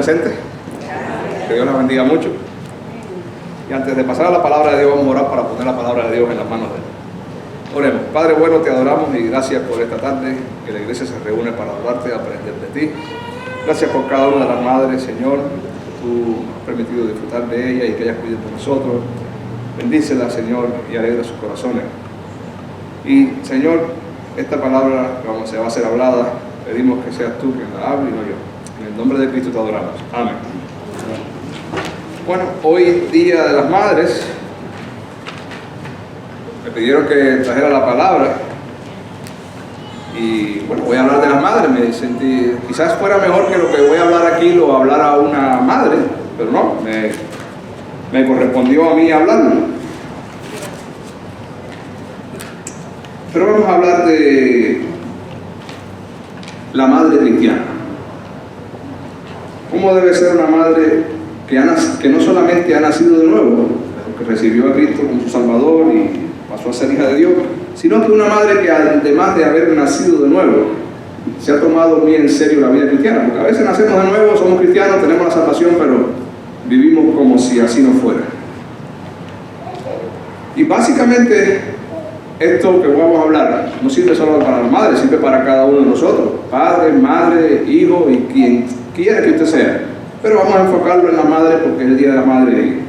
presentes. Que Dios les bendiga mucho. Y antes de pasar a la palabra de Dios, vamos a orar para poner la palabra de Dios en las manos de Él. Oremos. Padre bueno, te adoramos y gracias por esta tarde que la iglesia se reúne para adorarte y aprender de ti. Gracias por cada una de las madres, Señor, que tú has permitido disfrutar de ella y que ellas cuiden de nosotros. Bendícela, Señor, y alegra sus corazones. Y, Señor, esta palabra que se va a ser hablada, pedimos que seas tú quien la hable y no yo. En el nombre de Cristo te adoramos. Amén. Bueno, hoy Día de las Madres. Me pidieron que trajera la palabra. Y bueno, voy a hablar de las madres. Me sentí, quizás fuera mejor que lo que voy a hablar aquí lo hablara una madre, pero no, me correspondió a mí hablarlo. Pero vamos a hablar de la madre cristiana. ¿Cómo debe ser una madre que no solamente ha nacido de nuevo, que recibió a Cristo como su Salvador y pasó a ser hija de Dios, sino que una madre que además de haber nacido de nuevo, se ha tomado muy en serio la vida cristiana? Porque a veces nacemos de nuevo, somos cristianos, tenemos la salvación, pero vivimos como si así no fuera. Y básicamente esto que vamos a hablar no sirve solo para la madre, sirve para cada uno de nosotros, padre, madre, hijo y quien quiera que usted sea. Pero vamos a enfocarlo en la madre porque es el Día de la Madre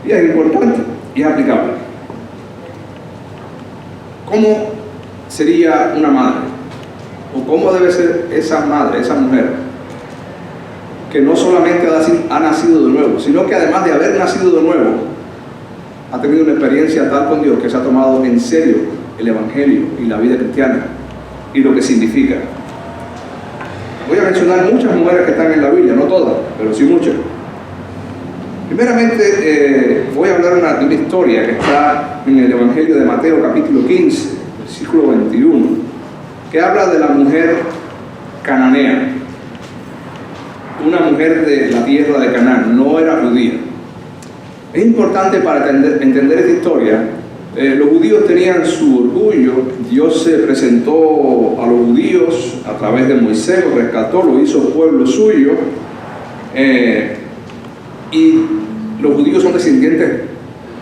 y es importante y es aplicable. ¿Cómo sería una madre? ¿O cómo debe ser esa madre, esa mujer, que no solamente ha nacido de nuevo, sino que además de haber nacido de nuevo, ha tenido una experiencia tal con Dios que se ha tomado en serio el Evangelio y la vida cristiana y lo que significa? Voy a mencionar muchas mujeres que están en la Biblia, no todas, pero sí muchas. Primeramente, voy a hablar de una historia que está en el Evangelio de Mateo, capítulo 15, versículo 21, que habla de la mujer cananea, una mujer de la tierra de Canaán, no era judía. Es importante para entender esta historia. Los judíos tenían su orgullo. Dios se presentó a los judíos a través de Moisés, los rescató, lo hizo pueblo suyo. Y los judíos son descendientes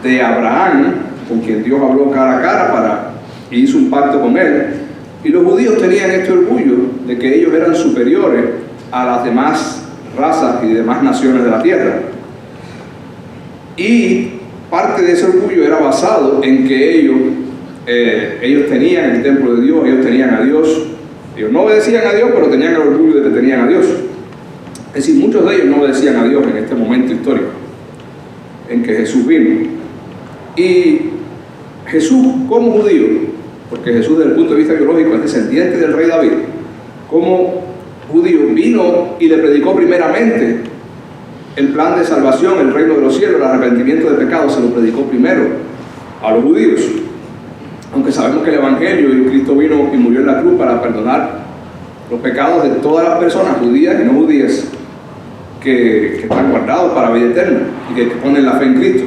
de Abraham, con quien Dios habló cara a cara y hizo un pacto con él. Y los judíos tenían este orgullo de que ellos eran superiores a las demás razas y demás naciones de la tierra. Y parte de ese orgullo era basado en que ellos tenían el templo de Dios, ellos tenían a Dios. Ellos no obedecían a Dios, pero tenían el orgullo de que tenían a Dios. Es decir, muchos de ellos no obedecían a Dios en este momento histórico en que Jesús vino. Y Jesús, como judío, porque Jesús desde el punto de vista biológico es descendiente del rey David, como judío vino y le predicó primeramente el plan de salvación, el reino de los cielos, el arrepentimiento de pecados, se lo predicó primero a los judíos. Aunque sabemos que el Evangelio y Cristo vino y murió en la cruz para perdonar los pecados de todas las personas, judías y no judías, que están guardados para la vida eterna y que ponen la fe en Cristo.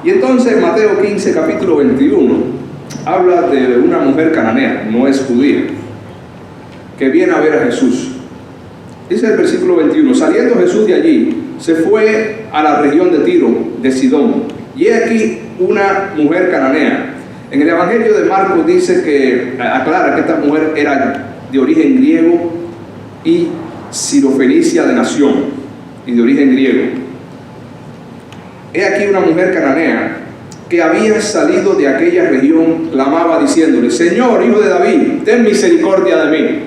Y entonces Mateo 15, capítulo 21, habla de una mujer cananea, no es judía, que viene a ver a Jesús. Dice el versículo 21, saliendo Jesús de allí, se fue a la región de Tiro, de Sidón. Y he aquí una mujer cananea. En el Evangelio de Marcos dice que, aclara que esta mujer era de origen griego y sirofenicia de nación, y de origen griego. He aquí una mujer cananea que había salido de aquella región, clamaba diciéndole, Señor, hijo de David, ten misericordia de mí.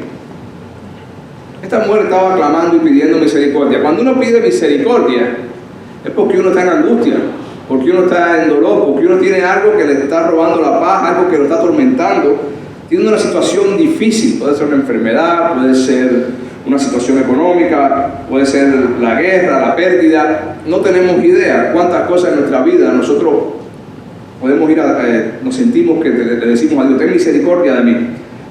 Esta mujer estaba clamando y pidiendo misericordia. Cuando uno pide misericordia, es porque uno está en angustia, porque uno está en dolor, porque uno tiene algo que le está robando la paz, algo que lo está atormentando, tiene una situación difícil. Puede ser una enfermedad, puede ser una situación económica, puede ser la guerra, la pérdida. No tenemos idea cuántas cosas en nuestra vida nosotros podemos ir nos sentimos que le decimos a Dios, ten misericordia de mí.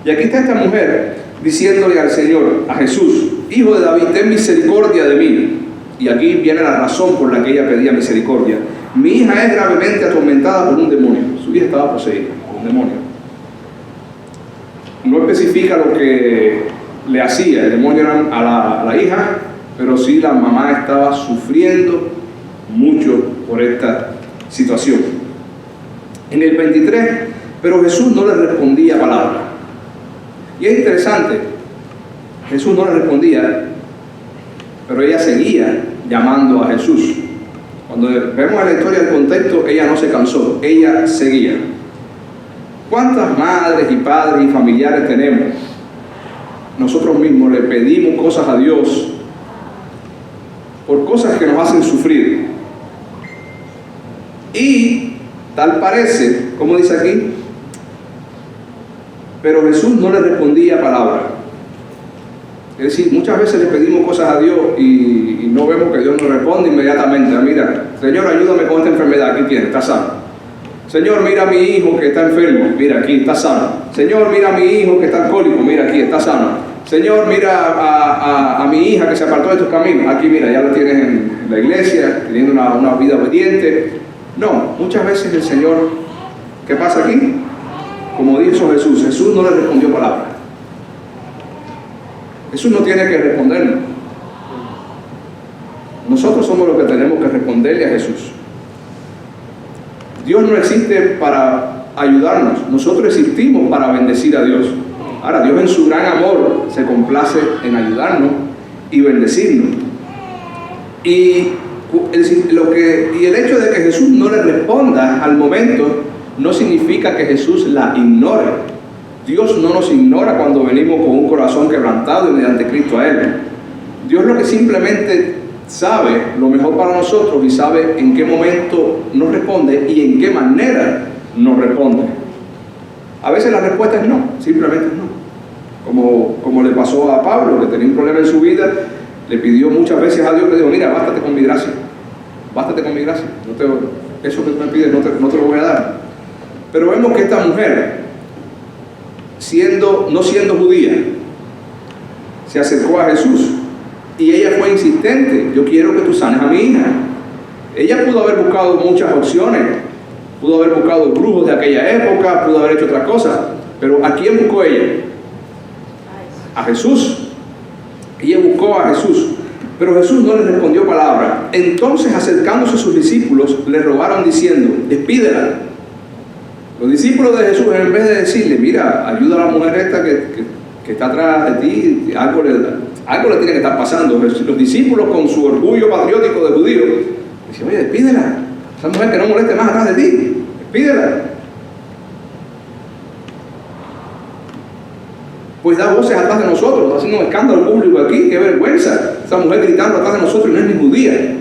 Y aquí está esta mujer diciéndole al Señor, a Jesús, hijo de David, ten misericordia de mí. Y aquí viene la razón por la que ella pedía misericordia. Mi hija es gravemente atormentada por un demonio. Su hija estaba poseída por un demonio. No especifica lo que le hacía. El demonio era a la hija, pero sí la mamá estaba sufriendo mucho por esta situación. En el 23, pero Jesús no le respondía palabra. Y es interesante, Jesús no le respondía, pero ella seguía llamando a Jesús. Cuando vemos la historia del contexto, ella no se cansó, ella seguía. ¿Cuántas madres y padres y familiares tenemos? Nosotros mismos le pedimos cosas a Dios por cosas que nos hacen sufrir. Y tal parece, como dice aquí, pero Jesús no le respondía palabra. Es decir, muchas veces le pedimos cosas a Dios y no vemos que Dios nos responde inmediatamente. Mira, Señor, ayúdame con esta enfermedad, aquí tienes, está sano. Señor, mira a mi hijo que está enfermo, mira, aquí está sano. Señor, mira a mi hijo que está alcohólico, mira, aquí está sano. Señor, mira a mi hija que se apartó de tus caminos, aquí mira, ya la tienes en la iglesia, teniendo una vida obediente. No, muchas veces el Señor, ¿qué pasa aquí? Como dijo Jesús, Jesús no le respondió palabra. Jesús no tiene que respondernos. Nosotros somos los que tenemos que responderle a Jesús. Dios no existe para ayudarnos, nosotros existimos para bendecir a Dios. Ahora, Dios en su gran amor se complace en ayudarnos y bendecirnos. Y el hecho de que Jesús no le responda al momento no significa que Jesús la ignore. Dios no nos ignora cuando venimos con un corazón quebrantado y mediante Cristo a Él. Dios lo que simplemente sabe lo mejor para nosotros y sabe en qué momento nos responde y en qué manera nos responde. A veces la respuesta es no, simplemente es no. Como le pasó a Pablo, que tenía un problema en su vida, le pidió muchas veces a Dios, le dijo, mira, bástate con mi gracia, bástate con mi gracia, eso que tú me pides no te lo voy a dar. Pero vemos que esta mujer, no siendo judía, se acercó a Jesús y ella fue insistente, yo quiero que tú sanes a mi hija. Ella pudo haber buscado muchas opciones, pudo haber buscado brujos de aquella época, pudo haber hecho otras cosas, pero ¿a quién buscó ella? A Jesús. Ella buscó a Jesús, pero Jesús no le respondió palabra. Entonces, acercándose a sus discípulos, le rogaron diciendo, despídela. Los discípulos de Jesús, en vez de decirle, mira, ayuda a la mujer esta que está atrás de ti, algo le tiene que estar pasando. Los discípulos, con su orgullo patriótico de judío, dicen, oye, despídela, esa mujer que no moleste más atrás de ti, despídela. Pues da voces atrás de nosotros, está haciendo un escándalo público aquí, qué vergüenza, esa mujer gritando atrás de nosotros y no es ni judía.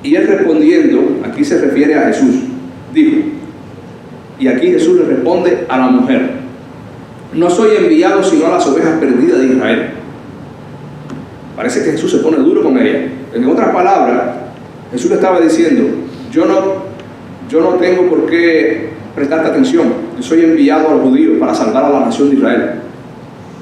Y él respondiendo, aquí se refiere a Jesús, dijo, y aquí Jesús le responde a la mujer, no soy enviado sino a las ovejas perdidas de Israel. Parece que Jesús se pone duro con ella. En otras palabras, Jesús le estaba diciendo, yo no tengo por qué prestarte atención, yo soy enviado a los judíos para salvar a la nación de Israel.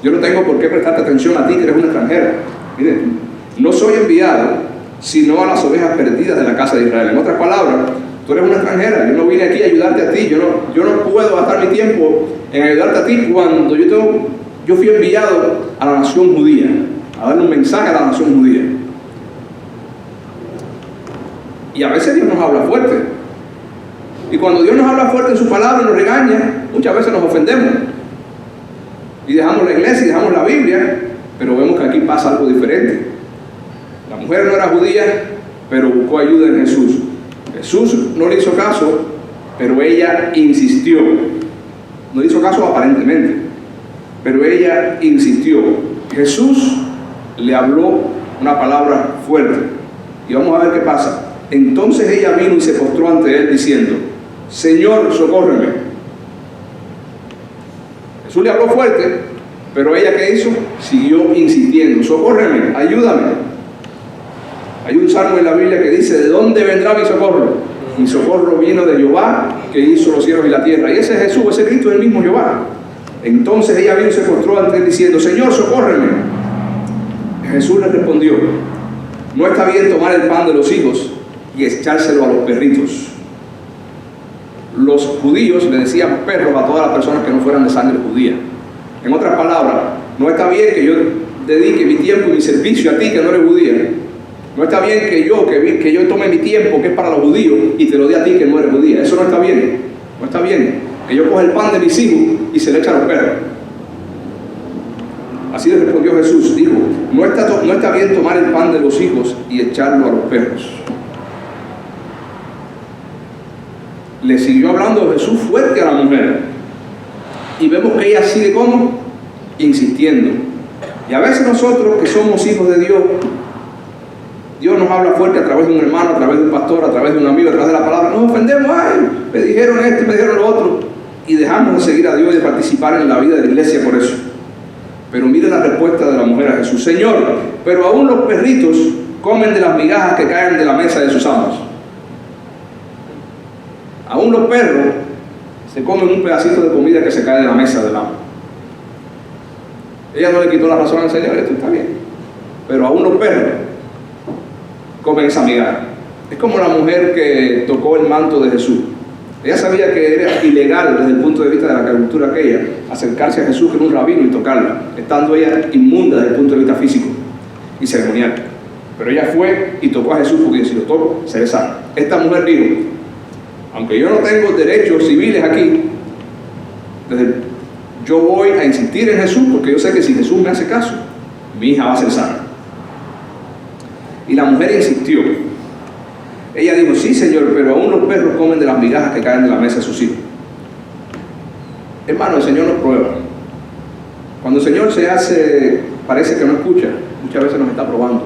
Yo no tengo por qué prestarte atención a ti que eres una extranjera. Miren, no soy enviado sino a las ovejas perdidas de la casa de Israel. En otras palabras, tú eres una extranjera, yo no vine aquí a ayudarte a ti, yo no puedo gastar mi tiempo en ayudarte a ti cuando yo fui enviado a la nación judía, a darle un mensaje a la nación judía. Y a veces Dios nos habla fuerte. Y cuando Dios nos habla fuerte en su palabra y nos regaña, muchas veces nos ofendemos. Y dejamos la iglesia y dejamos la Biblia, pero vemos que aquí pasa algo diferente. La mujer no era judía, pero buscó ayuda en Jesús. Jesús no le hizo caso, pero ella insistió. No le hizo caso aparentemente, pero ella insistió. Jesús le habló una palabra fuerte. Y vamos a ver qué pasa. Entonces ella vino y se postró ante él diciendo, Señor, socórreme. Jesús le habló fuerte, pero ella, ¿qué hizo? Siguió insistiendo, socórreme, ayúdame. Hay un salmo en la Biblia que dice, ¿de dónde vendrá mi socorro? Mi socorro vino de Jehová, que hizo los cielos y la tierra. Y ese es Jesús, ese Cristo es el mismo Jehová. Entonces ella vino y se postró ante él diciendo, Señor, socórreme. Jesús le respondió, no está bien tomar el pan de los hijos y echárselo a los perritos. Los judíos le decían perros a todas las personas que no fueran de sangre judía. En otras palabras, no está bien que yo dedique mi tiempo y mi servicio a ti que no eres judía. No está bien que yo tome mi tiempo que es para los judíos y te lo dé a ti que no eres judía. Eso no está bien. No está bien que yo coja el pan de mis hijos y se le eche a los perros. Así le respondió Jesús. Dijo, no está bien tomar el pan de los hijos y echarlo a los perros. Le siguió hablando Jesús fuerte a la mujer. Y vemos que ella sigue como insistiendo. Y a veces nosotros que somos hijos de Dios, Dios nos habla fuerte a través de un hermano, a través de un pastor, a través de un amigo, a través de la palabra. Nos ofendemos, ay, me dijeron esto, me dijeron lo otro. Y dejamos de seguir a Dios y de participar en la vida de la iglesia por eso. Pero mire la respuesta de la mujer a Jesús. Señor, pero aún los perritos comen de las migajas que caen de la mesa de sus amos. Aún los perros se comen un pedacito de comida que se cae de la mesa del amo. Ella no le quitó la razón al Señor, esto está bien. Pero aún los perros comen esa migaja. Es como la mujer que tocó el manto de Jesús. Ella sabía que era ilegal desde el punto de vista de la cultura aquella acercarse a Jesús, que era un rabino, y tocarla, estando ella inmunda desde el punto de vista físico y ceremonial. Pero ella fue y tocó a Jesús porque si lo toco, seré sano. Esta mujer dijo, aunque yo no tengo derechos civiles aquí, yo voy a insistir en Jesús porque yo sé que si Jesús me hace caso, mi hija va a ser sana. Y la mujer insistió. Ella dijo, sí, Señor, pero aún los perros comen de las migajas que caen de la mesa de sus hijos. Hermano, el Señor nos prueba. Cuando el Señor se hace, parece que no escucha, muchas veces nos está probando.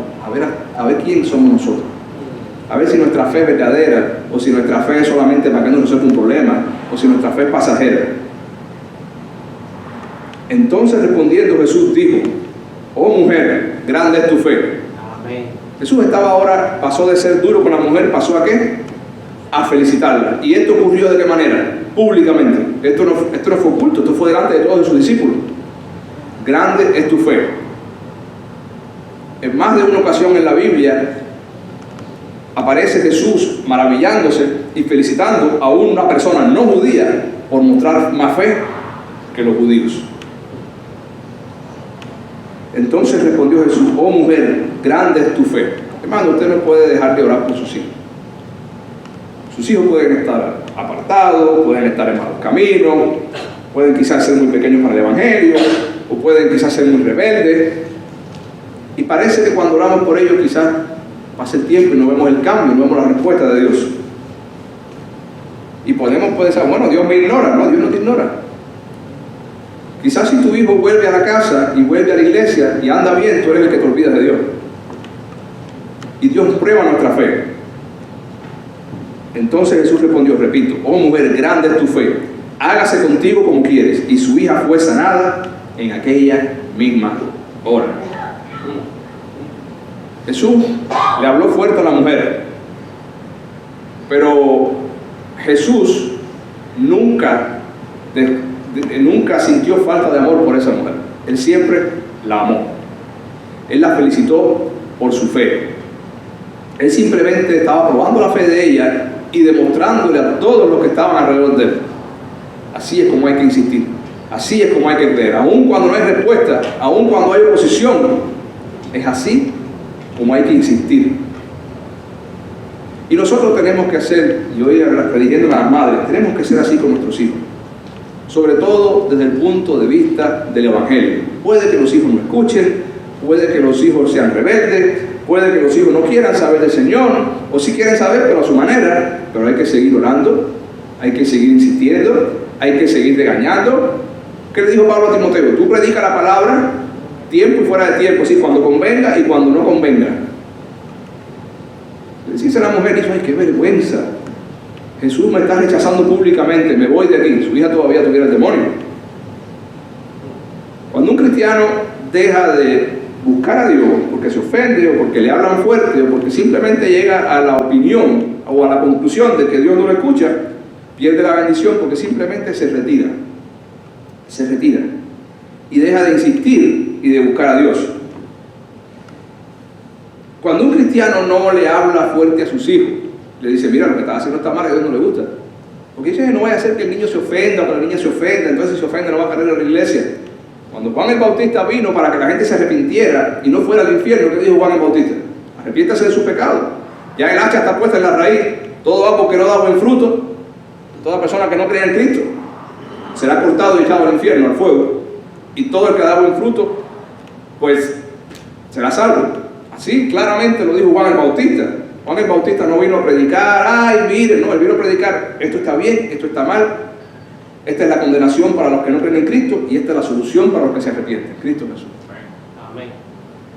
A ver quién somos nosotros. A ver si nuestra fe es verdadera, o si nuestra fe es solamente para que no nos resuelva un problema, o si nuestra fe es pasajera. Entonces respondiendo Jesús dijo, oh mujer, grande es tu fe. Amén. Jesús pasó de ser duro con la mujer, pasó a ¿qué? A felicitarla. ¿Y esto ocurrió de qué manera? Públicamente. Esto no fue oculto, esto fue delante de todos sus discípulos. Grande es tu fe. En más de una ocasión en la Biblia aparece Jesús maravillándose y felicitando a una persona no judía por mostrar más fe que los judíos. Entonces respondió Jesús, oh mujer, grande es tu fe. Hermano, usted no puede dejar de orar por sus hijos. Sus hijos pueden estar apartados, pueden estar en malos caminos, pueden quizás ser muy pequeños para el evangelio, o pueden quizás ser muy rebeldes. Y parece que cuando oramos por ellos quizás pase el tiempo y no vemos el cambio, no vemos la respuesta de Dios. Y podemos pensar, bueno, Dios me ignora. No, Dios no te ignora. Quizás si tu hijo vuelve a la casa y vuelve a la iglesia y anda bien, tú eres el que te olvidas de Dios. Y Dios prueba nuestra fe. Entonces Jesús respondió, repito, oh mujer, grande es tu fe, hágase contigo como quieres. Y su hija fue sanada en aquella misma hora. Jesús le habló fuerte a la mujer, pero Jesús nunca sintió falta de amor por esa mujer. Él siempre la amó. Él la felicitó por su fe. Él simplemente estaba probando la fe de ella y demostrándole a todos los que estaban alrededor de él. Así es como hay que insistir. Así es como hay que creer. Aun cuando no hay respuesta, aun cuando hay oposición, es así como hay que insistir. Y nosotros tenemos que hacer, y hoy dirigiéndome a las madres, tenemos que ser así con nuestros hijos. Sobre todo desde el punto de vista del evangelio. Puede que los hijos no escuchen, puede que los hijos sean rebeldes, puede que los hijos no quieran saber del Señor, o si quieren saber, pero a su manera. Pero hay que seguir orando, hay que seguir insistiendo, hay que seguir regañando. ¿Qué le dijo Pablo a Timoteo? Tú predica la palabra, tiempo y fuera de tiempo, ¿sí? Cuando convenga y cuando no convenga. Le dice a la mujer, dice, ay, qué vergüenza. Jesús me está rechazando públicamente, me voy de aquí. Su hija todavía tuviera el demonio. Cuando un cristiano deja de buscar a Dios porque se ofende o porque le hablan fuerte o porque simplemente llega a la opinión o a la conclusión de que Dios no lo escucha, pierde la bendición porque simplemente se retira y deja de insistir y de buscar a Dios. Cuando un cristiano no le habla fuerte a sus hijos, le dice, mira, lo que estás haciendo está mal, a Dios no le gusta. Porque dice, no vaya a hacer que el niño se ofenda, o que la niña se ofenda, entonces si se ofende no va a querer ir a la iglesia. Cuando Juan el Bautista vino para que la gente se arrepintiera y no fuera al infierno, ¿qué dijo Juan el Bautista? Arrepiéntase de su pecado. Ya el hacha está puesta en la raíz. Todo va porque no da buen fruto. Toda persona que no cree en Cristo será cortado y echado al infierno, al fuego. Y todo el que da buen fruto, pues será salvo. Así claramente lo dijo Juan el Bautista. Juan el Bautista no vino a predicar, ay, miren, no, él vino a predicar, esto está bien, esto está mal. Esta es la condenación para los que no creen en Cristo y esta es la solución para los que se arrepienten. Cristo Jesús. Amén.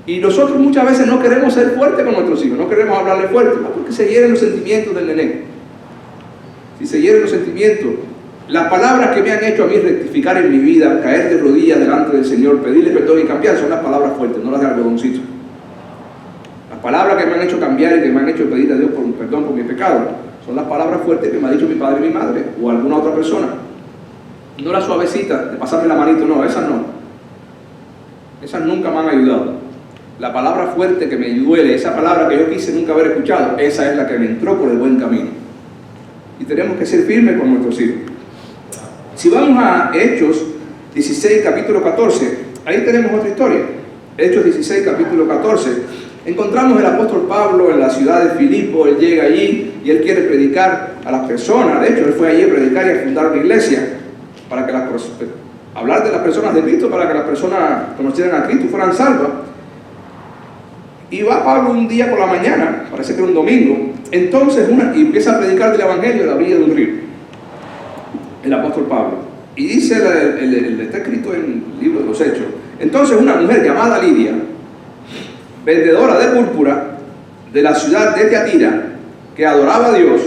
Y nosotros muchas veces no queremos ser fuertes con nuestros hijos, no queremos hablarle fuerte, ¿no? Porque se hieren los sentimientos del nené. Si se hieren los sentimientos, las palabras que me han hecho a mí rectificar en mi vida, caer de rodillas delante del Señor, pedirle perdón y cambiar, son las palabras fuertes, no las de algodoncito. Las palabras que me han hecho cambiar y que me han hecho pedir a Dios perdón por mi pecado, son las palabras fuertes que me ha dicho mi padre y mi madre, o alguna otra persona. No la suavecita de pasarme la manito, no, esas no. Esas nunca me han ayudado. La palabra fuerte que me duele, esa palabra que yo quise nunca haber escuchado, esa es la que me entró por el buen camino. Y tenemos que ser firmes con nuestros hijos. Si vamos a Hechos 16, capítulo 14, ahí tenemos otra historia. Hechos 16, capítulo 14. Encontramos el apóstol Pablo en la ciudad de Filipo. Él llega allí y él quiere predicar a las personas. De hecho, él fue allí a predicar y a fundar una iglesia para que hablar de las personas de Cristo, para que las personas conocieran a Cristo y fueran salvas. Y va Pablo un día por la mañana, parece que era un domingo, entonces y empieza a predicar del evangelio de la orilla de un río, el apóstol Pablo. Y dice, está escrito en el libro de los Hechos, entonces una mujer llamada Lidia, vendedora de púrpura de la ciudad de Tiatira, que adoraba a Dios,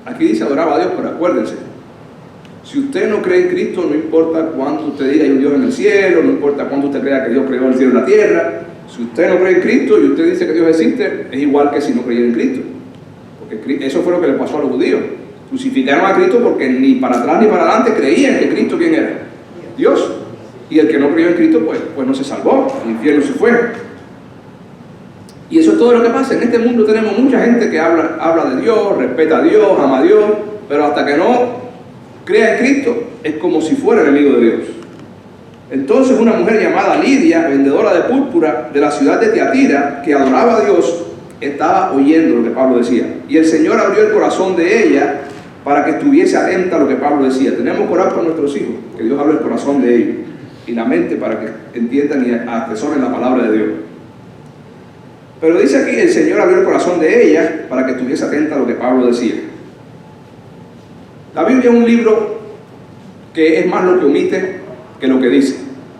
aquí dice adoraba a Dios, pero acuérdense, si usted no cree en Cristo, no importa cuánto usted diga hay un Dios en el cielo, no importa cuánto usted crea que Dios creó el cielo y la tierra, si usted no cree en Cristo y usted dice que Dios existe, es igual que si no creyera en Cristo. Porque eso fue lo que le pasó a los judíos. Crucificaron a Cristo porque ni para atrás ni para adelante creían que Cristo, ¿quién era? Dios. Y el que no creyó en Cristo, pues no se salvó, el infierno se fue. Y eso es todo lo que pasa. En este mundo tenemos mucha gente que habla de Dios, respeta a Dios, ama a Dios, pero hasta que no crea en Cristo, es como si fuera enemigo de Dios. Entonces una mujer llamada Lidia, vendedora de púrpura de la ciudad de Tiatira, que adoraba a Dios, estaba oyendo lo que Pablo decía. Y el Señor abrió el corazón de ella para que estuviese atenta a lo que Pablo decía. Tenemos que orar por nuestros hijos, que Dios abra el corazón de ellos y la mente para que entiendan y atesoren la palabra de Dios. Pero dice aquí, el Señor abrió el corazón de ella para que estuviese atenta a lo que Pablo decía. La Biblia es un libro que es más lo que omite que lo que dice,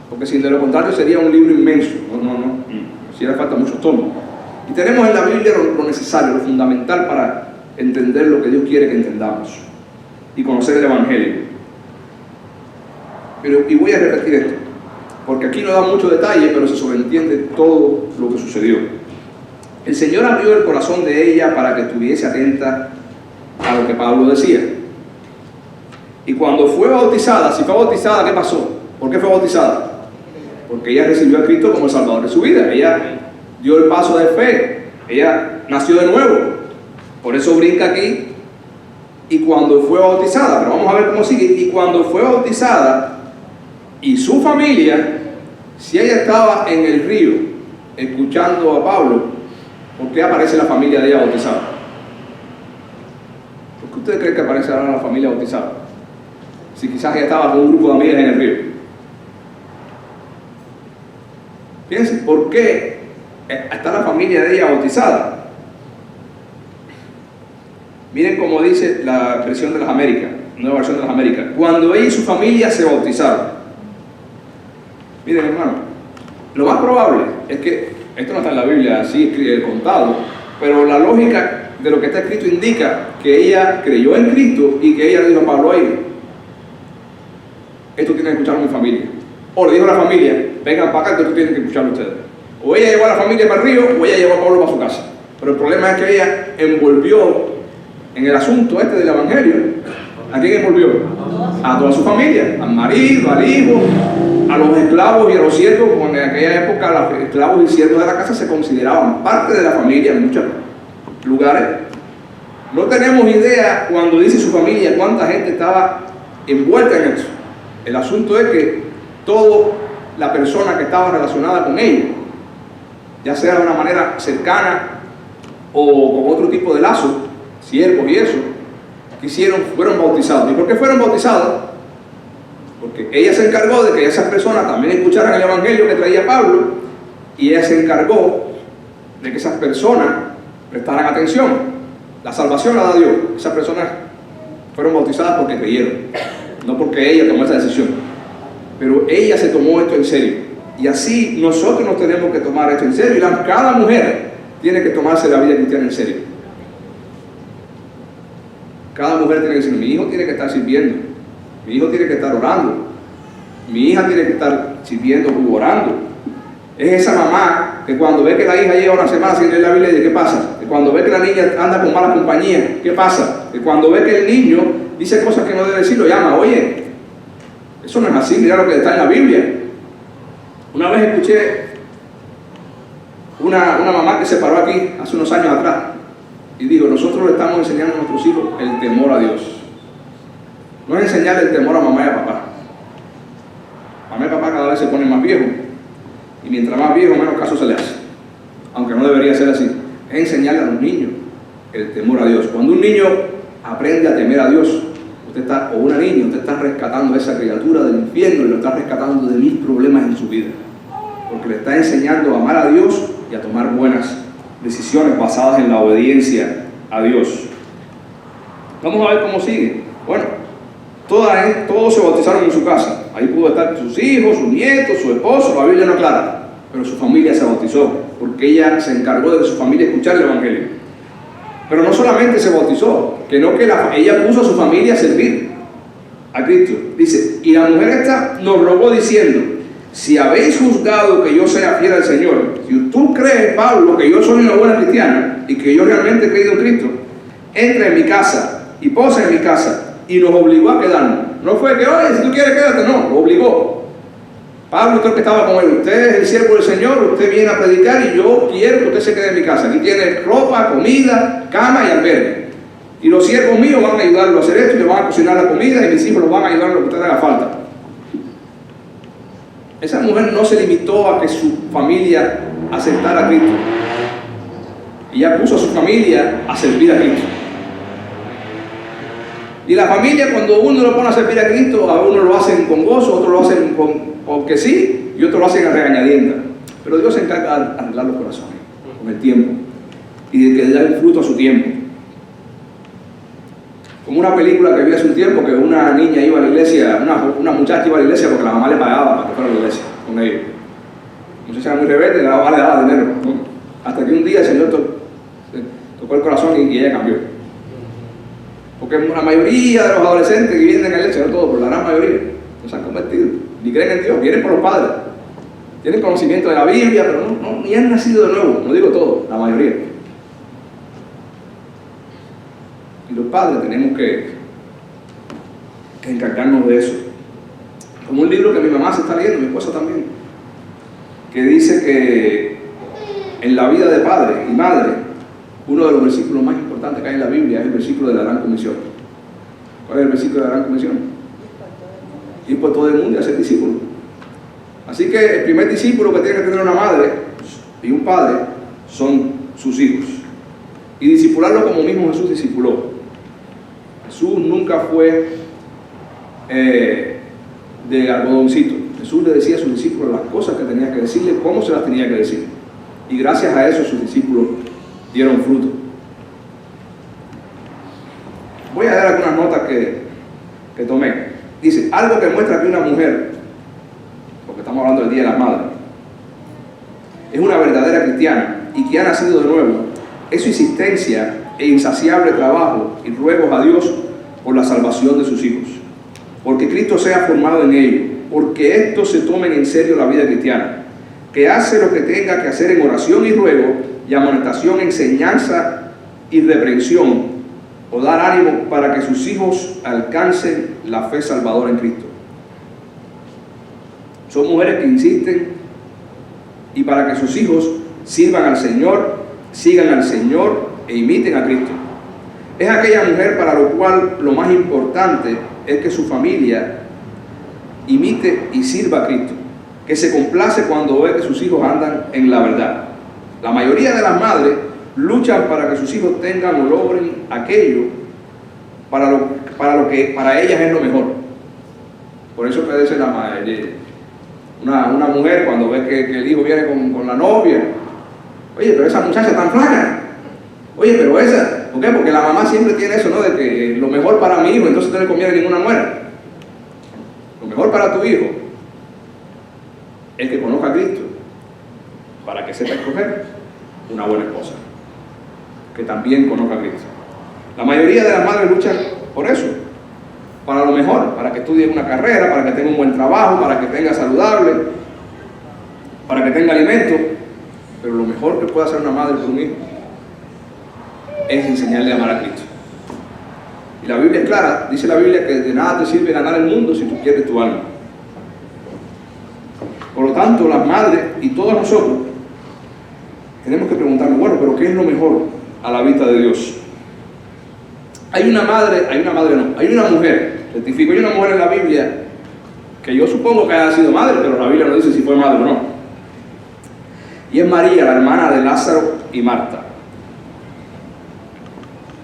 porque si de lo contrario sería un libro inmenso, no, hiciera falta muchos tomos. Y tenemos en la Biblia lo necesario, lo fundamental para entender lo que Dios quiere que entendamos y conocer el Evangelio. Y voy a repetir esto, porque aquí no da mucho detalle, pero se sobreentiende todo lo que sucedió. El Señor abrió el corazón de ella para que estuviese atenta a lo que Pablo decía. Y cuando fue bautizada, si fue bautizada, ¿qué pasó? ¿Por qué fue bautizada? Porque ella recibió a Cristo como el Salvador de su vida. Ella dio el paso de fe. Ella nació de nuevo. Por eso brinca aquí. Y cuando fue bautizada, pero vamos a ver cómo sigue. Y cuando fue bautizada, y su familia, si ella estaba en el río escuchando a Pablo, ¿por qué aparece la familia de ella bautizada? ¿Por qué usted cree que aparece ahora la familia bautizada? Si quizás ella estaba con un grupo de amigas en el río. Fíjense, ¿por qué está la familia de ella bautizada? Miren cómo dice la versión de las Américas, nueva versión de las Américas. Cuando ella y su familia se bautizaron. Miren, hermano, lo más probable es que, esto no está en la Biblia así contado, pero la lógica de lo que está escrito indica que ella creyó en Cristo y que ella le dijo a Pablo ahí, esto tiene que escucharlo mi familia. O le dijo a la familia, vengan para acá que esto tienen que escucharlo ustedes. O ella llevó a la familia para el río, o ella llevó a Pablo para su casa. Pero el problema es que ella envolvió en el asunto este del evangelio. ¿A quién envolvió? A toda su familia, al marido, al hijo, a los esclavos y a los siervos, porque en aquella época los esclavos y siervos de la casa se consideraban parte de la familia en muchos lugares. No tenemos idea cuando dice su familia cuánta gente estaba envuelta en eso. El asunto es que todo la persona que estaba relacionada con ella, ya sea de una manera cercana o con otro tipo de lazo, siervos y eso, fueron bautizados. ¿Y por qué fueron bautizados? Porque ella se encargó de que esas personas también escucharan el evangelio que traía Pablo, y ella se encargó de que esas personas prestaran atención. La salvación la da Dios. Esas personas fueron bautizadas porque creyeron, no porque ella tomó esa decisión. Pero ella se tomó esto en serio. Y así nosotros nos tenemos que tomar esto en serio. Y cada mujer tiene que tomarse la vida cristiana en serio. Cada mujer tiene que decir: mi hijo tiene que estar sirviendo, mi hijo tiene que estar orando, mi hija tiene que estar sirviendo u orando. Es esa mamá que cuando ve que la hija lleva una semana sin leer la Biblia, ¿qué pasa? Que cuando ve que la niña anda con mala compañía, ¿qué pasa? Que cuando ve que el niño dice cosas que no debe decir, lo llama: oye, eso no es así, mira lo que está en la Biblia. Una vez escuché una mamá que se paró aquí hace unos años atrás y dijo: nosotros le estamos enseñando a nuestros hijos el temor a Dios. No es enseñarle el temor a mamá y a papá. Mamá y papá cada vez se ponen más viejos, y mientras más viejo, menos caso se le hace, aunque no debería ser así. Es enseñarle a los niños el temor a Dios. Cuando un niño aprende a temer a Dios, o una niña, usted está rescatando a esa criatura del infierno y lo está rescatando de 1000 problemas en su vida, porque le está enseñando a amar a Dios y a tomar buenas decisiones basadas en la obediencia a Dios. Vamos a ver cómo sigue. Bueno, todos se bautizaron en su casa. Ahí pudo estar sus hijos, sus nietos, su esposo. La Biblia no aclara, pero su familia se bautizó, porque ella se encargó de que su familia escuchara el evangelio. Pero no solamente se bautizó, sino que ella puso a su familia a servir a Cristo. Dice: y la mujer esta nos rogó diciendo: si habéis juzgado que yo sea fiel al Señor, si tú crees, Pablo, que yo soy una buena cristiana y que yo realmente he creído en Cristo, entra en mi casa y posa en mi casa. Y nos obligó a quedarnos. No fue que: oye, si tú quieres quédate. No, lo obligó. Pablo, usted que estaba con él: usted es el siervo del Señor, usted viene a predicar y yo quiero que usted se quede en mi casa. Aquí tiene ropa, comida, cama y albergue. Y los siervos míos van a ayudarlo a hacer esto y le van a cocinar la comida, y mis hijos los van a ayudar en lo que usted haga falta. Esa mujer no se limitó a que su familia aceptara a Cristo. Ella puso a su familia a servir a Cristo. Y la familia, cuando uno lo pone a servir a Cristo, a uno lo hacen con gozo, otros lo hacen porque sí, y otros lo hacen a regañadienta. Pero Dios se encarga de arreglar los corazones con el tiempo y de que le dé fruto a su tiempo. Como una película que vi hace un tiempo, que una niña iba a la iglesia, una muchacha iba a la iglesia porque la mamá le pagaba para que fuera a la iglesia con ellos. La muchacha era muy rebelde, la mamá le daba dinero, ¿no? Hasta que un día el Señor tocó el corazón y ella cambió. Porque la mayoría de los adolescentes que vienen a la iglesia, no todos, pero la gran mayoría, no se han convertido, ni creen en Dios, vienen por los padres. Tienen conocimiento de la Biblia, pero ni han nacido de nuevo, no digo todo, la mayoría. Y los padres tenemos que encargarnos de eso. Como un libro que mi mamá se está leyendo, mi esposa también, que dice que en la vida de padre y madre, uno de los versículos más importantes que hay en la Biblia es el versículo de la Gran Comisión. ¿Cuál es el versículo de la Gran Comisión? Ir por todo el mundo y hacer discípulos. Así que el primer discípulo que tiene que tener una madre y un padre son sus hijos. Y discipularlo como mismo Jesús discipuló. Jesús nunca fue de algodoncito. Jesús le decía a sus discípulos las cosas que tenía que decirle, cómo se las tenía que decir. Y gracias a eso sus discípulos dieron fruto. Voy a dar algunas notas que tomé. Dice: algo que muestra que una mujer, porque estamos hablando del Día de las Madres, es una verdadera cristiana y que ha nacido de nuevo, es su insistencia e insaciable trabajo y ruegos a Dios por la salvación de sus hijos, porque Cristo sea formado en ellos, porque estos se tomen en serio la vida cristiana, que hace lo que tenga que hacer en oración y ruego y amonestación, enseñanza y reprensión, o dar ánimo para que sus hijos alcancen la fe salvadora en Cristo. Son mujeres que insisten y para que sus hijos sirvan al Señor, sigan al Señor e imiten a Cristo. Es aquella mujer para lo cual lo más importante es que su familia imite y sirva a Cristo. que se complace cuando ve que sus hijos andan en la verdad. La mayoría de las madres luchan para que sus hijos tengan o logren aquello para lo que para ellas es lo mejor. Por eso puede ser una mujer cuando ve que el hijo viene con la novia: oye, pero esa muchacha tan flaca, oye, pero esa, ¿por qué? Porque la mamá siempre tiene eso, ¿no? De que lo mejor para mi hijo, entonces no le conviene ninguna nuera. Lo mejor para tu hijo es que conozca a Cristo, para que sepa escoger una buena esposa, que también conozca a Cristo. La mayoría de las madres luchan por eso, para lo mejor, para que estudie una carrera, para que tenga un buen trabajo, para que tenga saludable, para que tenga alimento. Pero lo mejor que puede hacer una madre por un hijo es enseñarle a amar a Cristo. Y la Biblia es clara, dice la Biblia que de nada te sirve ganar el mundo si tú pierdes tu alma. Por lo tanto, las madres y todos nosotros tenemos que preguntarnos: bueno, pero ¿qué es lo mejor a la vista de Dios? Hay una mujer, certifico, hay una mujer en la Biblia que yo supongo que haya sido madre, pero la Biblia no dice si fue madre o no. Y es María, la hermana de Lázaro y Marta.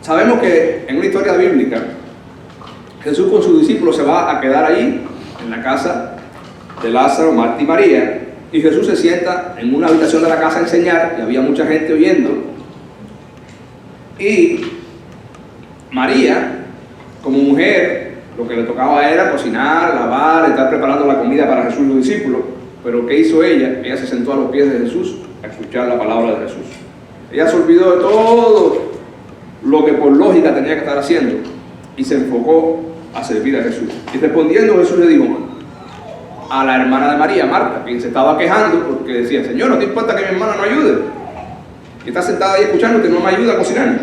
Sabemos que en una historia bíblica, Jesús con sus discípulos se va a quedar ahí, en la casa de Lázaro, Marta y María, y Jesús se sienta en una habitación de la casa a enseñar, y había mucha gente oyendo. Y María, como mujer, lo que le tocaba era cocinar, lavar, estar preparando la comida para Jesús y los discípulos. Pero ¿qué hizo ella? Ella se sentó a los pies de Jesús a escuchar la palabra de Jesús. Ella se olvidó de todo lo que por lógica tenía que estar haciendo y se enfocó a servir a Jesús. Y respondiendo, Jesús le dijo a la hermana de María, Marta, quien se estaba quejando porque decía: Señor, ¿no te importa que mi hermana no ayude? Y está sentada ahí escuchando que no me ayuda a cocinar.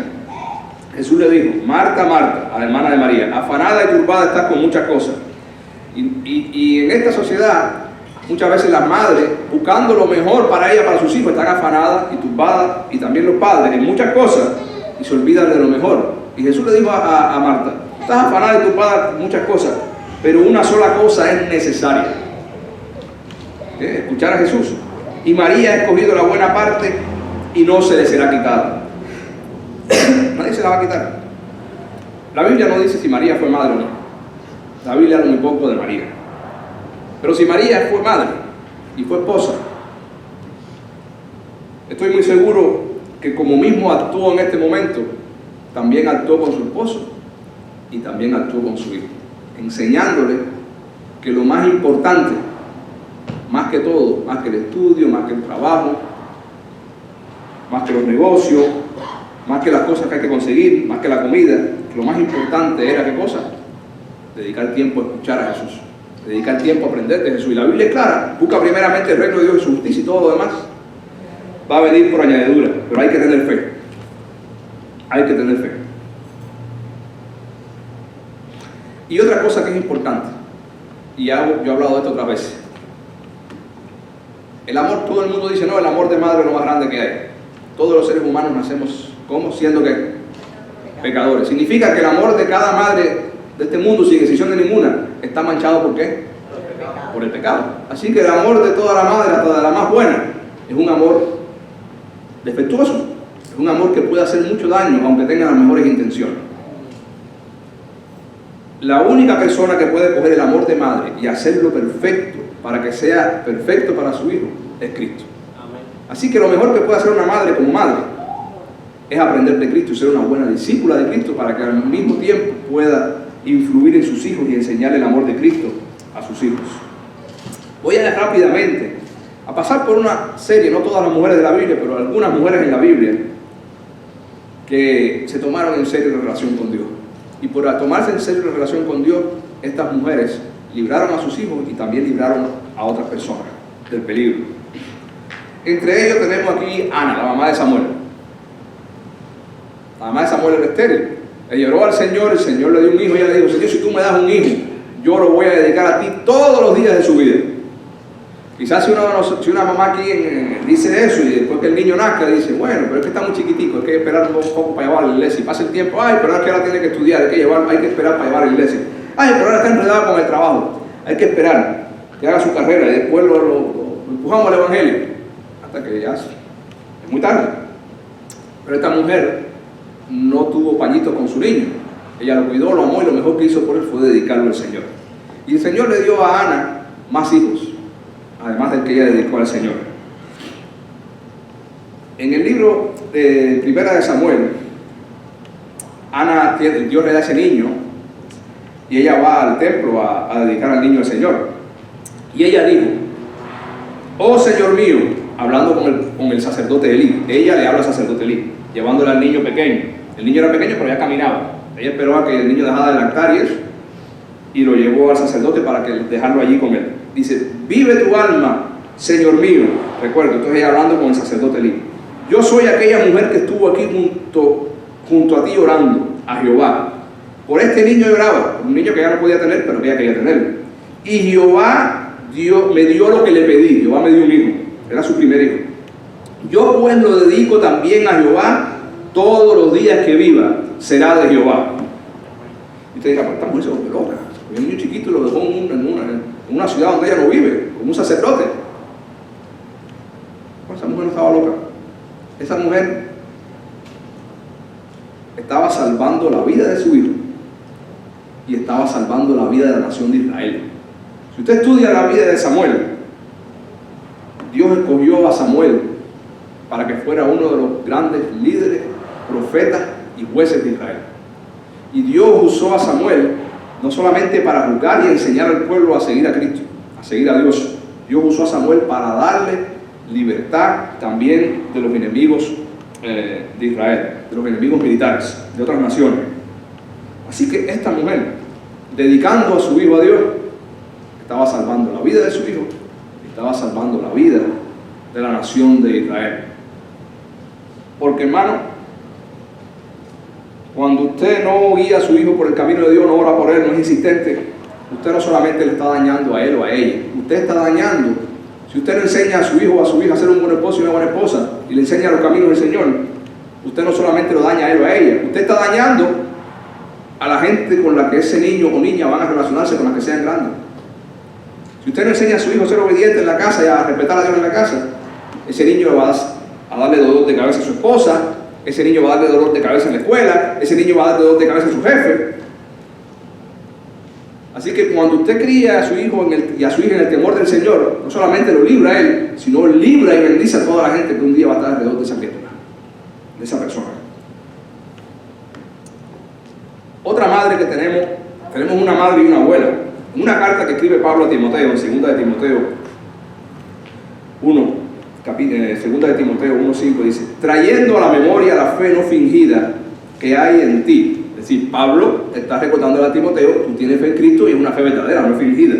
Jesús le dijo: Marta, Marta, a la hermana de María, afanada y turbada estás con muchas cosas. Y en esta sociedad, muchas veces las madres, buscando lo mejor para ella, para sus hijos, están afanadas y turbadas, y también los padres, en muchas cosas, y se olvidan de lo mejor. Y Jesús le dijo a Marta: estás afanada y turbada en muchas cosas, pero una sola cosa es necesaria. Escuchar a Jesús. Y María ha escogido la buena parte y no se le será quitada. Nadie se la va a quitar. La Biblia no dice si María fue madre o no. La Biblia habla muy poco de María. Pero si María fue madre y fue esposa, estoy muy seguro que como mismo actuó en este momento, también actuó con su esposo y también actuó con su hijo, enseñándole que lo más importante, más que todo, más que el estudio, más que el trabajo, más que los negocios, más que las cosas que hay que conseguir, más que la comida, que lo más importante era, ¿qué cosa? Dedicar tiempo a escuchar a Jesús, dedicar tiempo a aprender de Jesús. Y la Biblia es clara: busca primeramente el reino de Dios y su justicia, y todo lo demás va a venir por añadidura. Pero hay que tener fe. Hay que tener fe. Y otra cosa que es importante, y yo he hablado de esto otras veces: el amor. Todo el mundo dice: no, el amor de madre es lo más grande que hay. Todos los seres humanos nacemos, ¿cómo? Siendo ¿qué? Pecadores. Significa que el amor de cada madre de este mundo, sin excepción de ninguna, está manchado ¿por qué? Por el pecado. Así que el amor de toda la madre, hasta de la más buena, es un amor defectuoso. Es un amor que puede hacer mucho daño, aunque tenga las mejores intenciones. La única persona que puede coger el amor de madre y hacerlo perfecto, para que sea perfecto para su hijo, es Cristo. Así que lo mejor que puede hacer una madre como madre es aprender de Cristo y ser una buena discípula de Cristo, para que al mismo tiempo pueda influir en sus hijos y enseñar el amor de Cristo a sus hijos. Voy a ir rápidamente a pasar por una serie, no todas las mujeres de la Biblia, pero algunas mujeres en la Biblia que se tomaron en serio la relación con Dios. Y por tomarse en serio la relación con Dios, estas mujeres libraron a sus hijos y también libraron a otras personas del peligro. Entre ellos tenemos aquí a Ana, la mamá de Samuel. La mamá de Samuel era estéril. Ella oró al Señor, el Señor le dio un hijo y ella le dijo: Señor, si tú me das un hijo, yo lo voy a dedicar a ti todos los días de su vida. Quizás si una mamá aquí dice eso y después que el niño nazca dice: bueno, pero es que está muy chiquitico, hay que esperar un poco para llevarlo a la iglesia. Y pasa el tiempo: ay, pero es que ahora tiene que estudiar, hay que esperar para llevar a la iglesia. Ay, pero ahora está enredado con el trabajo, hay que esperar. que haga su carrera y después lo empujamos al Evangelio, hasta que ya es muy tarde. Pero esta mujer no tuvo pañito con su niño. Ella lo cuidó, lo amó y lo mejor que hizo por él fue dedicarlo al Señor. Y el Señor le dio a Ana más hijos, además del que ella dedicó al Señor. En el libro de Primera de Samuel, Dios le da a ese niño y ella va al templo a dedicar al niño al Señor. Y ella dijo: oh Señor mío, hablando con el sacerdote Elí. Ella le habla al sacerdote Elí, llevándole al niño pequeño. El niño era pequeño, pero ya caminaba. Ella esperó a que el niño dejara de lactar y lo llevó al sacerdote para dejarlo allí con él. Dice: vive tu alma, Señor mío. Recuerdo, entonces ella hablando con el sacerdote Elí. Yo soy aquella mujer que estuvo aquí junto a ti orando a Jehová. Por este niño lloraba, un niño que ya no podía tener, pero que ella quería tener. Y Jehová me dio lo que le pedí. Jehová me dio un hijo, era su primer hijo. Yo pues lo dedico también a Jehová, todos los días que viva será de Jehová. Y usted dirá: esta mujer se volvió loca. Un niño chiquito lo dejó en una ciudad donde ella no vive, como un sacerdote. Pues esa mujer no estaba loca. Esa mujer estaba salvando la vida de su hijo y estaba salvando la vida de la nación de Israel. Si usted estudia la vida de Samuel, Dios escogió a Samuel para que fuera uno de los grandes líderes, profetas y jueces de Israel. Y Dios usó a Samuel no solamente para juzgar y enseñar al pueblo a seguir a Cristo, a seguir a Dios. Dios usó a Samuel para darle libertad también de los enemigos de Israel, de los enemigos militares de otras naciones. Así que esta mujer, dedicando a su hijo a Dios, estaba salvando la vida de su hijo, estaba salvando la vida de la nación de Israel. Porque, hermano, cuando usted no guía a su hijo por el camino de Dios, no ora por él, no es insistente, usted no solamente le está dañando a él o a ella, usted está dañando. Si usted le enseña a su hijo o a su hija a ser un buen esposo y una buena esposa y le enseña los caminos del Señor, usted no solamente lo daña a él o a ella, usted está dañando a la gente con la que ese niño o niña van a relacionarse con la que sean grandes. Si usted no enseña a su hijo a ser obediente en la casa y a respetar a Dios en la casa, ese niño va a darle dolor de cabeza a su esposa, ese niño va a darle dolor de cabeza en la escuela, ese niño va a darle dolor de cabeza a su jefe. Así que cuando usted cría a su hijo y a su hija en el temor del Señor, no solamente lo libra a él, sino libra y bendice a toda la gente que un día va a estar alrededor de esa criatura, de esa persona. Otra madre que tenemos una madre y una abuela. En una carta que escribe Pablo a Timoteo, en 2 de Timoteo 1, 2 de Timoteo 1:5, dice: trayendo a la memoria la fe no fingida que hay en ti. Es decir, Pablo está recordando a Timoteo: tú tienes fe en Cristo y es una fe verdadera, no es fingida,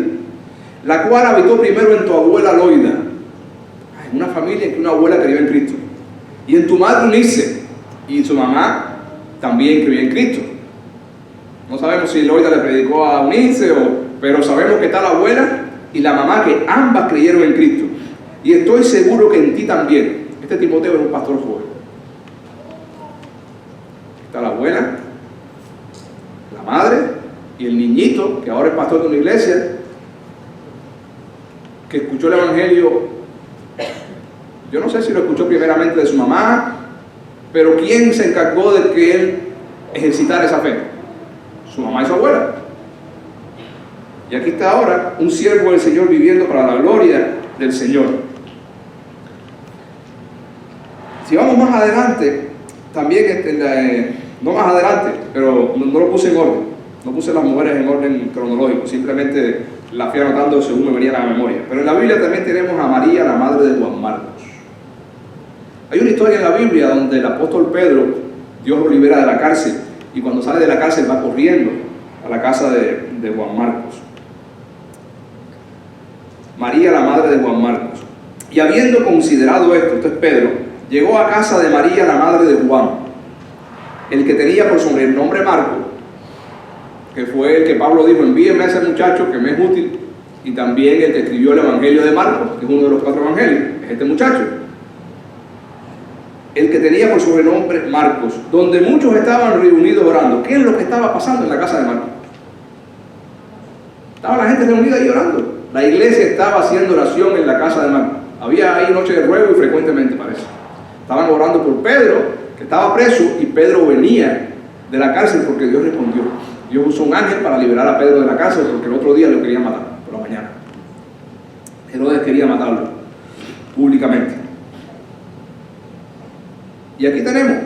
la cual habitó primero en tu abuela Loida. En una familia en que una abuela creyó en Cristo, y en tu madre Eunice, y su mamá también creyó en Cristo. No sabemos si Loida le predicó a Eunice, pero sabemos que está la abuela y la mamá, que ambas creyeron en Cristo. Y estoy seguro que en ti también. Este Timoteo es un pastor joven. Está la abuela, la madre y el niñito, que ahora es pastor de una iglesia, que escuchó el Evangelio. Yo no sé si lo escuchó primeramente de su mamá, pero ¿quién se encargó de que él ejercitara esa fe? Su mamá y su abuela. Y aquí está ahora un siervo del Señor viviendo para la gloria del Señor. Si vamos más adelante, también, no más adelante, pero no lo puse en orden, no puse las mujeres en orden cronológico, simplemente las fui anotando según me venía a la memoria. Pero en la Biblia también tenemos a María, la madre de Juan Marcos. Hay una historia en la Biblia donde el apóstol Pedro, Dios lo libera de la cárcel, y cuando sale de la cárcel va corriendo a la casa de Juan Marcos. María, la madre de Juan Marcos. Y habiendo considerado esto es Pedro, llegó a casa de María, la madre de Juan, el que tenía por sobrenombre Marco, que fue el que Pablo dijo: envíenme a ese muchacho que me es útil, y también el que escribió el Evangelio de Marcos, que es uno de los 4 evangelios, es este muchacho. El que tenía por sobrenombre Marcos, donde muchos estaban reunidos orando. ¿Qué es lo que estaba pasando en la casa de Marcos? Estaba la gente reunida ahí orando. La iglesia estaba haciendo oración en la casa de Marcos. Había ahí noche de ruego y frecuentemente parece. Estaban orando por Pedro, que estaba preso, y Pedro venía de la cárcel porque Dios respondió. Dios usó un ángel para liberar a Pedro de la cárcel porque el otro día lo quería matar, por la mañana. Herodes quería matarlo públicamente. Y aquí tenemos,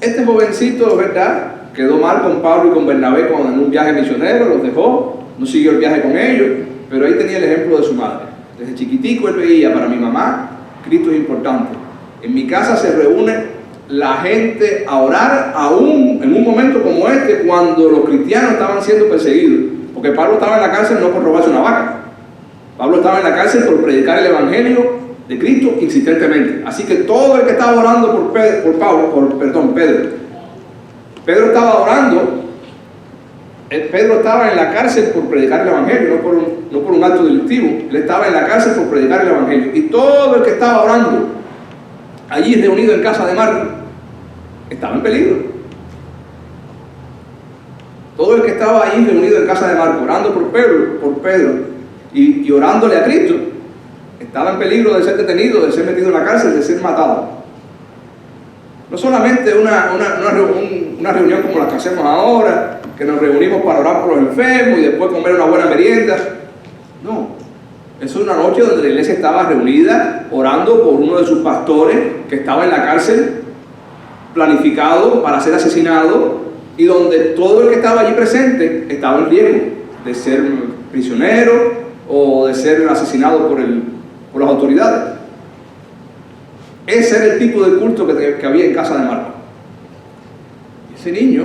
este jovencito, ¿verdad?, quedó mal con Pablo y con Bernabé cuando en un viaje misionero, los dejó, no siguió el viaje con ellos, pero ahí tenía el ejemplo de su madre. Desde chiquitico él veía, para mi mamá, Cristo es importante. En mi casa se reúne la gente a orar, aún en un momento como este, cuando los cristianos estaban siendo perseguidos. Porque Pablo estaba en la cárcel no por robarse una vaca. Pablo estaba en la cárcel por predicar el evangelio de Cristo insistentemente. Así que todo el que estaba orando por Pedro. Pedro estaba orando. Pedro estaba en la cárcel por predicar el evangelio, no por un acto delictivo. Él estaba en la cárcel por predicar el evangelio. Y todo el que estaba orando allí reunido en casa de Marcos estaba en peligro. Todo el que estaba allí reunido en casa de Marcos, orando por Pedro y orándole a Cristo, estaba en peligro de ser detenido, de ser metido en la cárcel, de ser matado. No solamente una reunión como la que hacemos ahora, que nos reunimos para orar por los enfermos y después comer una buena merienda. No, eso es una noche donde la iglesia estaba reunida orando por uno de sus pastores que estaba en la cárcel, planificado para ser asesinado, y donde todo el que estaba allí presente estaba en riesgo de ser prisionero o de ser asesinado por las autoridades. Ese era el tipo de culto que había en casa de Marcos. Ese niño,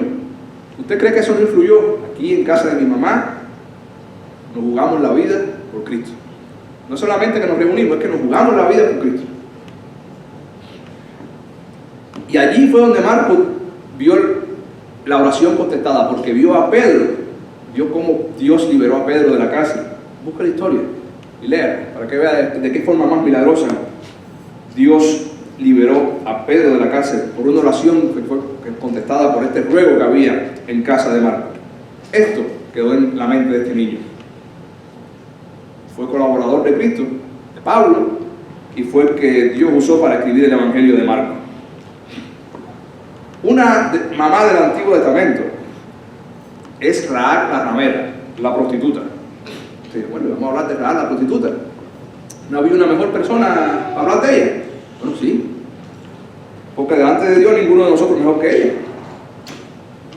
¿usted cree que eso no influyó? Aquí en casa de mi mamá nos jugamos la vida por Cristo. No solamente que nos reunimos, es que nos jugamos la vida por Cristo. Y allí fue donde Marcos vio la oración contestada, porque vio a Pedro, vio cómo Dios liberó a Pedro de la cárcel. Busca la historia y lea, para que vea de qué forma más milagrosa Dios liberó a Pedro de la cárcel por una oración que fue contestada por este ruego que había en casa de Marcos. Esto quedó en la mente de este niño. Fue colaborador de Cristo, de Pablo, y fue el que Dios usó para escribir el Evangelio de Marcos. Una mamá del Antiguo Testamento es Rahab la ramera, la prostituta. Sí, bueno, vamos a hablar de Rahab la prostituta. ¿No había una mejor persona para hablar de ella? Bueno, sí. Porque delante de Dios ninguno de nosotros es mejor que ella.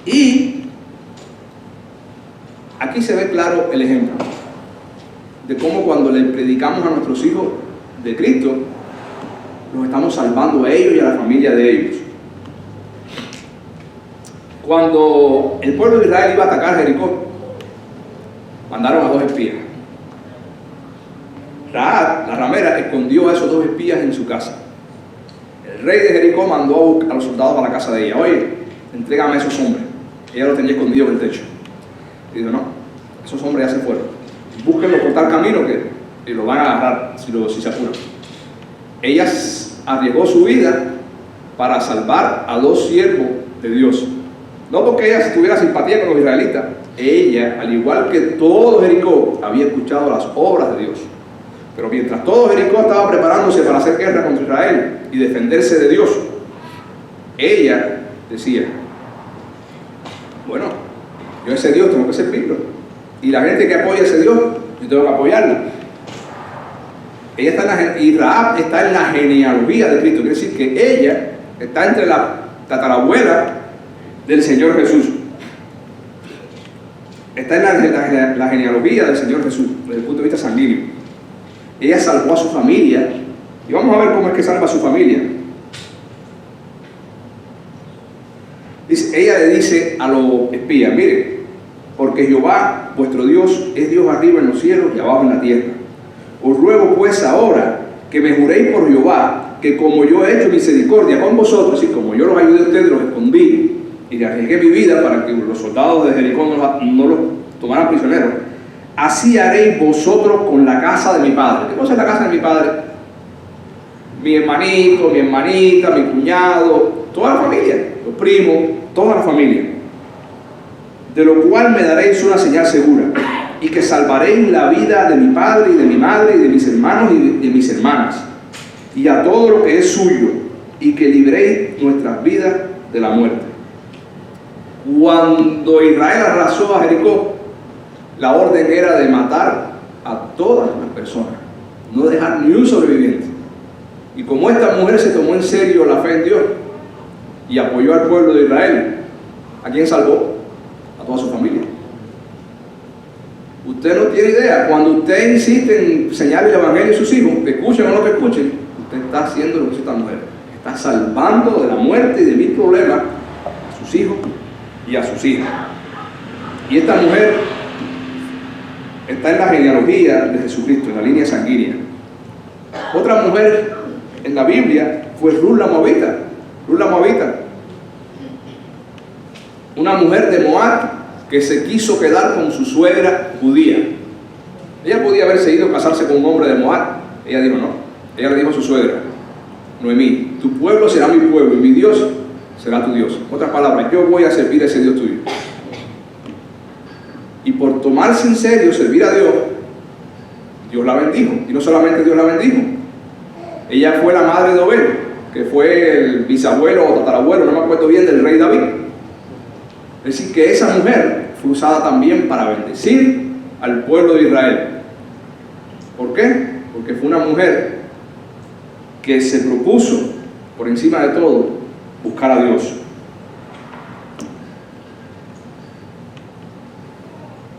Y aquí se ve claro el ejemplo de cómo cuando le predicamos a nuestros hijos de Cristo, los estamos salvando a ellos y a la familia de ellos. Cuando el pueblo de Israel iba a atacar Jericó, mandaron a 2 espías. Rahab, la ramera, escondió a esos 2 espías en su casa. El rey de Jericó mandó a los soldados para la casa de ella. Oye, entrégame a esos hombres. Ella los tenía escondidos en el techo. Y dijo, no, esos hombres ya se fueron. Búsquenlo por tal camino que lo van a agarrar si se apuran. Ella arriesgó su vida para salvar a 2 siervos de Dios. No porque ella tuviera simpatía con los israelitas. Ella, al igual que todo Jericó, había escuchado las obras de Dios. Pero mientras todo Jericó estaba preparándose para hacer guerra contra Israel y defenderse de Dios, ella decía, bueno, yo ese Dios tengo que servirlo. Y la gente que apoya a ese Dios, yo tengo que apoyarlo. Ella está y Rahab está en la genealogía de Cristo. Quiere decir que ella está entre la tatarabuela del Señor Jesús. Está en la genealogía del Señor Jesús, desde el punto de vista sanguíneo. Ella salvó a su familia, y vamos a ver cómo es que salva a su familia. Ella le dice a los espías, miren, porque Jehová, vuestro Dios, es Dios arriba en los cielos y abajo en la tierra. Os ruego pues ahora que me juréis por Jehová, que como yo he hecho misericordia con vosotros, y como yo los ayudé a ustedes, los escondí, y le arriesgué mi vida para que los soldados de Jericó no los tomaran prisioneros, así haréis vosotros con la casa de mi padre. ¿Qué cosa es la casa de mi padre? Mi hermanito, mi hermanita, mi cuñado, toda la familia, los primos, toda la familia. De lo cual me daréis una señal segura. y que salvaréis la vida de mi padre y de mi madre y de mis hermanos y de mis hermanas, y a todo lo que es suyo, y que libréis nuestras vidas de la muerte. Cuando Israel arrasó a Jericó, la orden era de matar a todas las personas, no dejar ni un sobreviviente. Y como esta mujer se tomó en serio la fe en Dios y apoyó al pueblo de Israel, ¿a quién salvó? A toda su familia. Usted no tiene idea. Cuando usted insiste en enseñar el evangelio a sus hijos, que escuchen o no que escuchen, usted está haciendo lo que hizo esta mujer. Está salvando de la muerte y de mil problemas a sus hijos y a sus hijas. Y esta mujer está en la genealogía de Jesucristo, en la línea sanguínea. Otra mujer en la Biblia fue Ruth la Moabita. Ruth la Moabita, una mujer de Moab que se quiso quedar con su suegra judía. Ella podía haberse ido a casarse con un hombre de Moab. Ella dijo no. Ella le dijo a su suegra, Noemí, tu pueblo será mi pueblo y mi Dios será tu Dios. En otras palabras, yo voy a servir a ese Dios tuyo. Y por tomarse en serio servir a Dios, Dios la bendijo. Y no solamente Dios la bendijo, ella fue la madre de Obed, que fue el bisabuelo o tatarabuelo, no me acuerdo bien, del rey David. Es decir, que esa mujer fue usada también para bendecir al pueblo de Israel. ¿Por qué? Porque fue una mujer que se propuso, por encima de todo, buscar a Dios.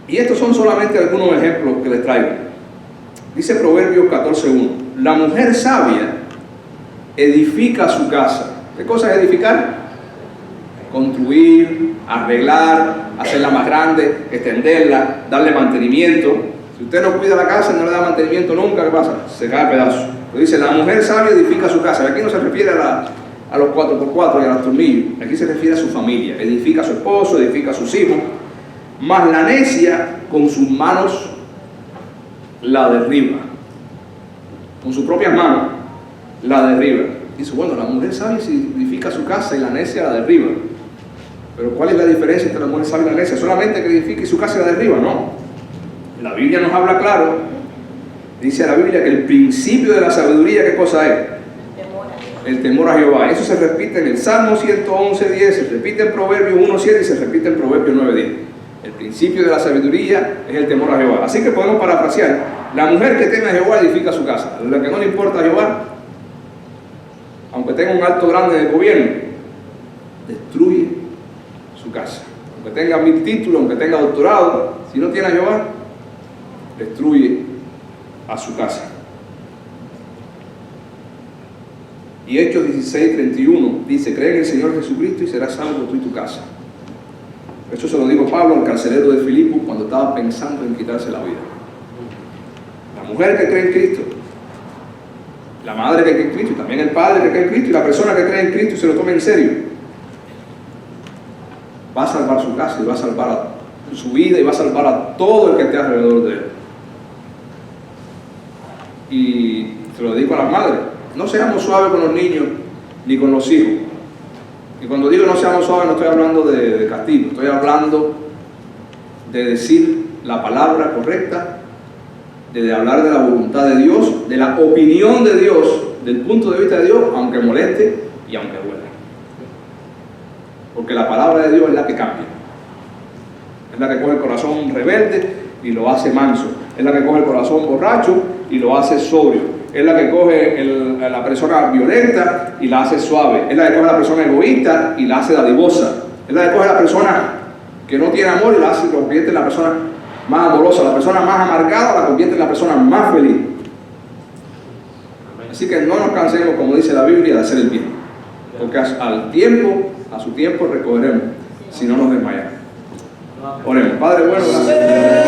Y estos son solamente algunos ejemplos que les traigo. Dice Proverbios 14:1, la mujer sabia edifica su casa. ¿Qué cosa es edificar? Construir, arreglar, hacerla más grande, extenderla, darle mantenimiento. Si usted no cuida la casa y no le da mantenimiento nunca, ¿qué pasa? Se cae a pedazos. Dice, la mujer sabia edifica su casa. Aquí no se refiere a los 4x4 y a los tornillos. Aquí se refiere a su familia. Edifica a su esposo, edifica a sus hijos. Mas la necia con sus manos la derriba. Con sus propias manos la derriba. Dice, bueno, la mujer sabia edifica su casa y la necia la derriba. Pero ¿cuál es la diferencia entre la mujer sabia y la necia? ¿Solamente que edifique su casa y la derriba? No. La Biblia nos habla claro. Dice la Biblia que el principio de la sabiduría, ¿qué cosa es? El temor a Jehová. Eso se repite en el Salmo 111:10, se repite en Proverbios 1:7 y se repite en Proverbios 9:10. El principio de la sabiduría es el temor a Jehová. Así que podemos parafrasear: la mujer que teme a Jehová edifica su casa. La que no le importa a Jehová, aunque tenga un alto grande en el gobierno, destruye su casa. Aunque tenga 1000 títulos, aunque tenga doctorado, si no tiene a Jehová, destruye a su casa. Y Hechos 16:31 dice, cree en el Señor Jesucristo y serás salvo tú y tu casa. Esto se lo dijo Pablo al carcelero de Filipo cuando estaba pensando en quitarse la vida. La mujer que cree en Cristo, la madre que cree en Cristo, y también el padre que cree en Cristo, y la persona que cree en Cristo y se lo toma en serio, va a salvar su casa y va a salvar su vida y va a salvar a todo el que esté alrededor de él. Y se lo digo a las madres, no seamos suaves con los niños ni con los hijos. Y cuando digo no seamos suaves no estoy hablando de castigo, estoy hablando de decir la palabra correcta, de hablar de la voluntad de Dios, de la opinión de Dios, del punto de vista de Dios, aunque moleste y aunque duela. Porque la palabra de Dios es la que cambia. Es la que coge el corazón rebelde y lo hace manso. Es la que coge el corazón borracho y lo hace sobrio. Es la que coge a la persona violenta y la hace suave. Es la que coge a la persona egoísta y la hace dadivosa. Es la que coge a la persona que no tiene amor y la convierte en la persona más amorosa. La persona más amargada la convierte en la persona más feliz. Así que no nos cansemos, como dice la Biblia, de hacer el bien. Porque a su tiempo recogeremos, si no nos desmayamos. Oremos. Padre bueno, gracias.